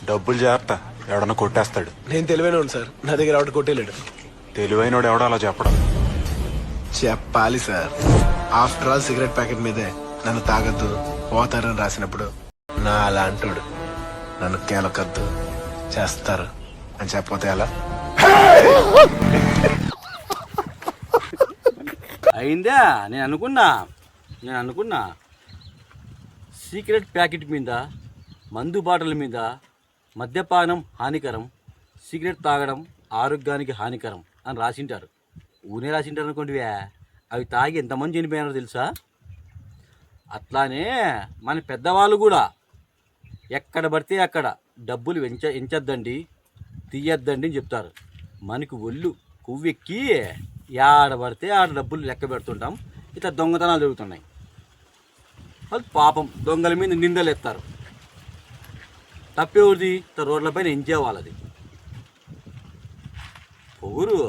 డబ్బులు జాగ్రత్త, ఎవడన్నా కొట్టేస్తాడు. నేను తెలివైన సార్, నా దగ్గర ఆవిడ కొట్టేలేడు. తెలివైనోడు ఎవడో అలా చెప్పడం. చెప్పాలి sir. After all cigarette packet మీదే నన్ను తాగద్దు పోతారని రాసినప్పుడు నా అలా అంటాడు నన్ను కేలకద్దు చేస్తారు అని చెప్పపోతే ఎలా? అయిందా? నేను అనుకున్నా సీక్రెట్ ప్యాకెట్ మీద, మందు బాటల మీద మద్యపానం హానికరం, సిగరెట్ తాగడం ఆరోగ్యానికి హానికరం అని రాసింటారు. ఊనే రాసింటారు అనుకోండివే, అవి తాగి ఎంతమంది చనిపోయినారో తెలుసా? అట్లానే మన పెద్దవాళ్ళు కూడా ఎక్కడ పడితే అక్కడ డబ్బులు ఎంచొద్దండి, తీయొద్దండి అని చెప్తారు. మనకు ఒళ్ళు కొవ్వెక్కి ఆడ పడితే ఆడ డబ్బులు లెక్క పెడుతుంటాం. ఇట్లా దొంగతనాలు జరుగుతున్నాయి. వాళ్ళు పాపం దొంగల మీద నిందలు ఎత్తారు. తప్పేవుడిది? రోడ్లపైన ఎంచేవాళ్ళది పొగురు.